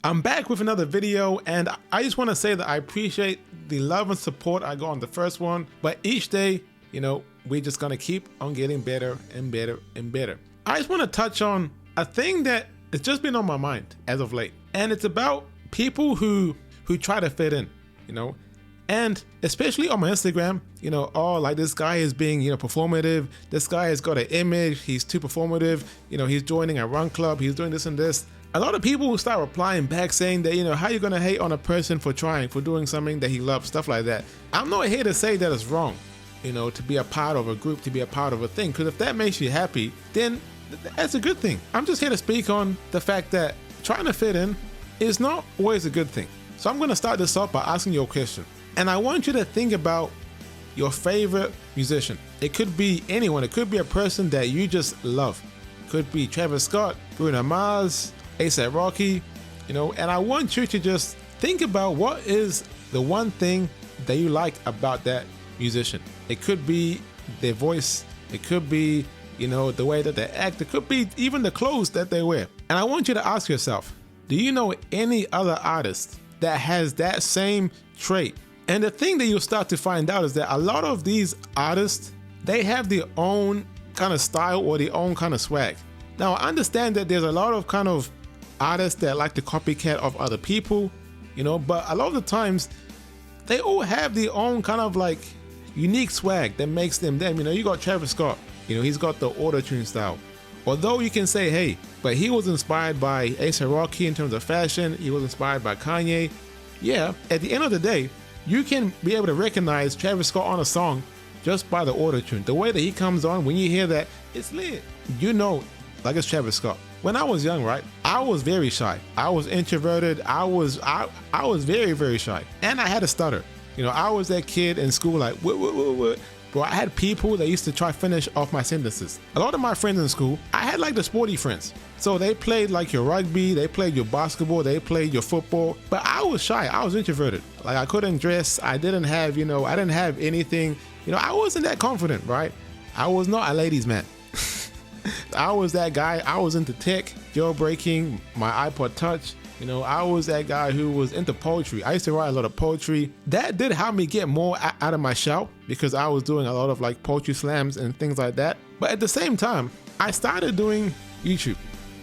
I'm back with another video, and I just want to say that I appreciate the love and support I got on the first one, but each day, we're just going to keep on getting better and better and better. I just want to touch on a thing that has just been on my mind as of late, and it's about people who try to fit in, and especially on my Instagram, like this guy is being, performative. This guy has got an image. He's too performative. He's joining a run club. He's doing this and this. A lot of people will start replying back saying that, how you going to hate on a person for trying, for doing something that he loves, stuff like that. I'm not here to say that it's wrong, to be a part of a group, to be a part of a thing, because if that makes you happy, then that's a good thing. I'm just here to speak on the fact that trying to fit in is not always a good thing. So I'm going to start this off by asking you a question. And I want you to think about your favorite musician. It could be anyone. It could be a person that you just love. It could be Travis Scott, Bruno Mars, A$AP Rocky, and I want you to just think about what is the one thing that you like about that musician. It could be their voice. It could be, the way that they act. It could be even the clothes that they wear. And I want you to ask yourself, do you know any other artist that has that same trait? And the thing that you'll start to find out is that a lot of these artists, they have their own kind of style or their own kind of swag. Now, I understand that there's a lot of kind of artists that like to copycat of other people, but a lot of the times they all have their own kind of like unique swag that makes them them. You got Travis Scott, he's got the auto-tune style. Although you can say, hey, but he was inspired by A$AP Rocky in terms of fashion, he was inspired by Kanye. Yeah, at the end of the day, you can be able to recognize Travis Scott on a song just by the auto-tune. The way that he comes on, when you hear that, it's lit. Like it's Travis Scott. When I was young, right, I was very shy. I was introverted. I was very, very shy. And I had a stutter. I was that kid in school like, what? Bro, I had people that used to try to finish off my sentences. A lot of my friends in school, I had like the sporty friends. So they played like your rugby, they played your basketball, they played your football. But I was shy, I was introverted. Like I couldn't dress, I didn't have, I didn't have anything. I wasn't that confident, right? I was not a ladies' man. I was that guy, I was into tech, jailbreaking, my iPod Touch. I was that guy who was into poetry. I used to write a lot of poetry. That did help me get more out of my shell because I was doing a lot of like poetry slams and things like that. But at the same time, I started doing YouTube.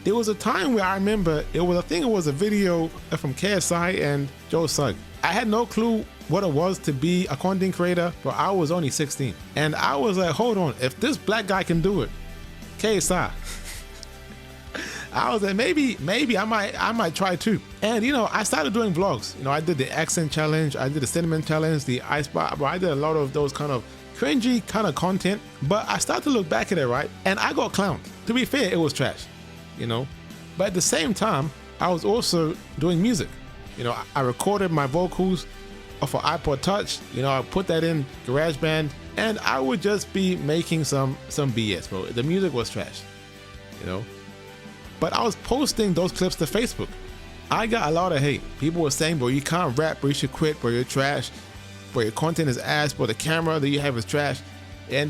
There was a time where I remember it was a video from KSI and Joe Sugg. I had no clue what it was to be a content creator, but I was only 16. And I was like, hold on, if this black guy can do it, KSI. I was like, maybe I might try too. And I started doing vlogs. I did the accent challenge, I did the cinnamon challenge, the ice bar. I did a lot of those kind of cringy kind of content. But I started to look back at it, right? And I got clowned. To be fair, it was trash, But at the same time, I was also doing music. I recorded my vocals off an iPod Touch. I put that in GarageBand, and I would just be making some BS, bro. The music was trash, But I was posting those clips to Facebook. I got a lot of hate. People were saying, bro, you can't rap, bro, you should quit, bro, you're trash, bro, your content is ass, bro, the camera that you have is trash.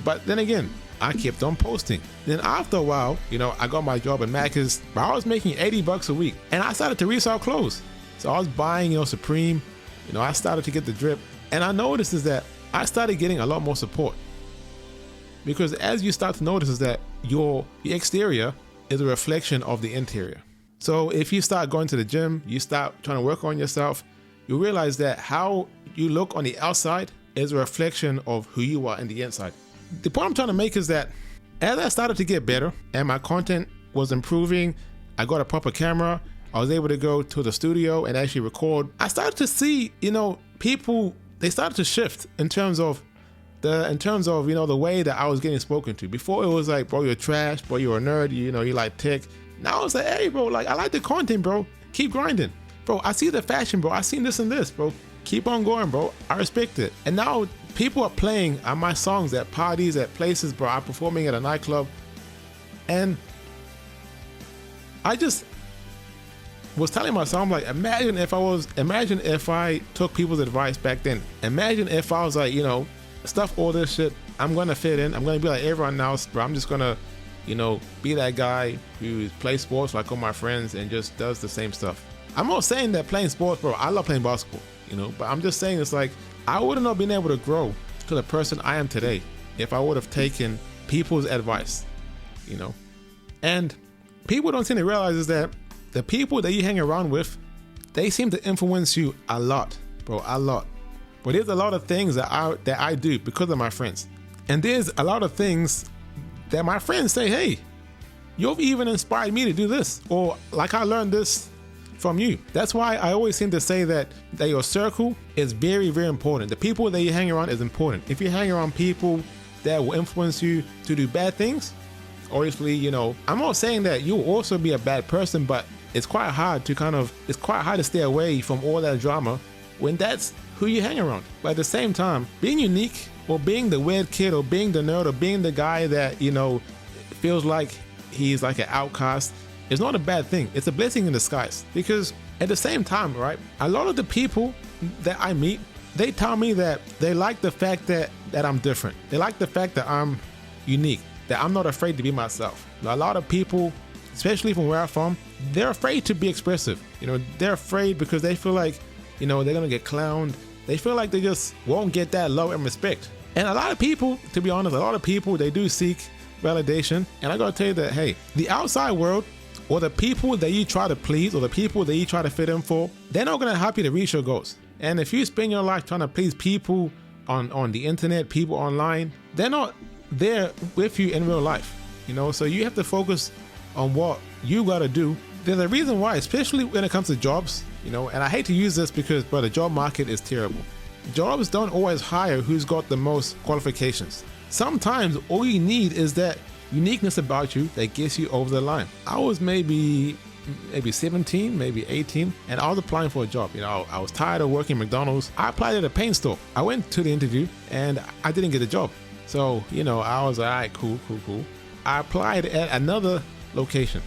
But then again, I kept on posting. Then after a while, I got my job at Macca's, but I was making $80 a week, and I started to resell clothes. So I was buying, Supreme, I started to get the drip, and I noticed is that I started getting a lot more support. Because as you start to notice is that your exterior is a reflection of the interior. So if you start going to the gym, you start trying to work on yourself, you realize that how you look on the outside is a reflection of who you are in the inside. The point I'm trying to make is that as I started to get better and my content was improving, I got a proper camera, I was able to go to the studio and actually record. I started to see, people, they started to shift in terms of the way that I was getting spoken to. Before it was like, bro, you're trash, bro, you're a nerd, you like tech. Now it's like, hey, bro, like I like the content, bro. Keep grinding. Bro, I see the fashion, bro. I seen this and this, bro. Keep on going, bro. I respect it. And now people are playing my songs at parties, at places, bro. I'm performing at a nightclub. And I just was telling myself, I'm like, imagine if I took people's advice back then. Imagine if I was like, stuff all this shit, I'm gonna fit in, I'm gonna be like everyone else, but I'm just gonna be that guy who plays sports like all my friends and just does the same stuff. I'm not saying that playing sports, bro, I love playing basketball, you know, but I'm just saying it's like, I would have not been able to grow to the person I am today if I would have taken people's advice, you know. And people don't seem to realize is that the people that you hang around with, they seem to influence you a lot, bro, a lot. But there's a lot of things that I do because of my friends. And there's a lot of things that my friends say, hey, you've even inspired me to do this. Or like I learned this from you. That's why I always seem to say that your circle is very, very important. The people that you hang around is important. If you hang around people that will influence you to do bad things, obviously, you know, I'm not saying that you'll also be a bad person, but it's quite hard to stay away from all that drama when that's who you hang around. But at the same time, being unique or being the weird kid or being the nerd or being the guy that, you know, feels like he's like an outcast, it's not a bad thing. It's a blessing in disguise. Because at the same time, right, a lot of the people that I meet, they tell me that they like the fact that I'm different. They like the fact that I'm unique, that I'm not afraid to be myself. A lot of people, especially from where I'm from, they're afraid to be expressive. You know, they're afraid because they feel like, you know, they're gonna get clowned. They feel like they just won't get that love and respect. And a lot of people, to be honest, a lot of people, they do seek validation. And I gotta tell you that, hey, the outside world, or the people that you try to please, or the people that you try to fit in for, they're not gonna help you to reach your goals. And if you spend your life trying to please people on the internet, people online, they're not there with you in real life, you know? So you have to focus on what you gotta do. There's a reason why, especially when it comes to jobs, you know, and I hate to use this because, but the job market is terrible. Jobs don't always hire who's got the most qualifications. Sometimes all you need is that uniqueness about you that gets you over the line. I was maybe 17, maybe 18, and I was applying for a job. You know, I was tired of working at McDonald's. I applied at a paint store. I went to the interview and I didn't get a job. So, you know, I was like, all right, cool. I applied at another location.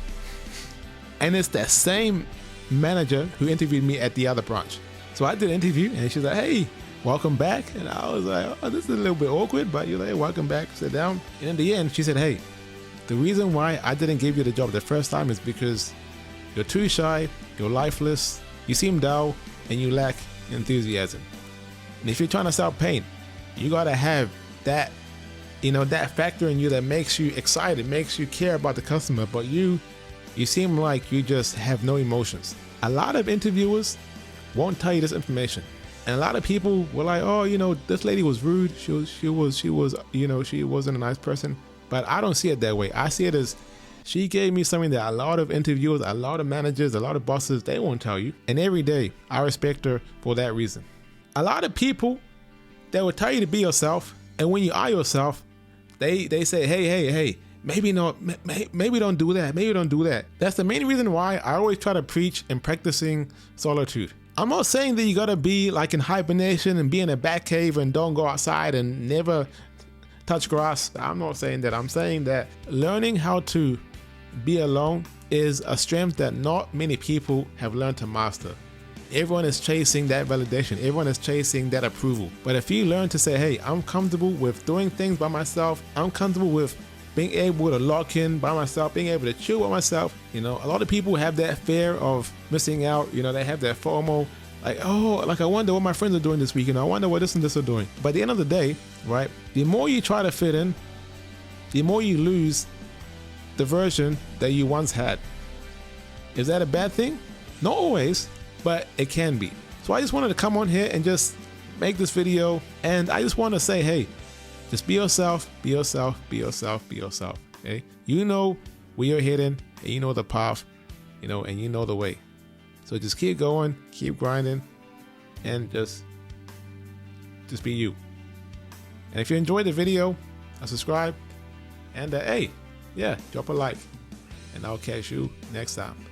And it's that same manager who interviewed me at the other branch. So I did an interview and she's like, hey, welcome back. And I was like, oh, this is a little bit awkward, but you're like, welcome back, sit down. And in the end, she said, hey, the reason why I didn't give you the job the first time is because you're too shy, you're lifeless, you seem dull, and you lack enthusiasm. And if you're trying to sell paint, you gotta have that, you know, that factor in you that makes you excited, makes you care about the customer, but you seem like you just have no emotions. A lot of interviewers won't tell you this information. And a lot of people were like, oh, you know, this lady was rude. She was, you know, she wasn't a nice person. But I don't see it that way. I see it as she gave me something that a lot of interviewers, a lot of managers, a lot of bosses, they won't tell you. And every day I respect her for that reason. A lot of people, they will tell you to be yourself. And when you are yourself, they say, hey, maybe not, maybe don't do that. Maybe don't do that. That's the main reason why I always try to preach and practicing solitude. I'm not saying that you gotta be like in hibernation and be in a bat cave and don't go outside and never touch grass. I'm not saying that. I'm saying that learning how to be alone is a strength that not many people have learned to master. Everyone is chasing that validation. Everyone is chasing that approval. But if you learn to say, hey, I'm comfortable with doing things by myself. I'm comfortable with being able to lock in by myself, being able to chill with myself. You know, a lot of people have that fear of missing out. You know, they have that FOMO. Like, oh, like I wonder what my friends are doing this week. You know, I wonder what this and this are doing. But at the end of the day, right, the more you try to fit in, the more you lose the version that you once had. Is that a bad thing? Not always, but it can be. So I just wanted to come on here and just make this video. And I just want to say, hey, just be yourself, be yourself, be yourself, be yourself. Okay? You know where you're heading, and you know the path, you know, and you know the way. So just keep going, keep grinding, and just be you. And if you enjoyed the video, subscribe, and hey, yeah, drop a like, and I'll catch you next time.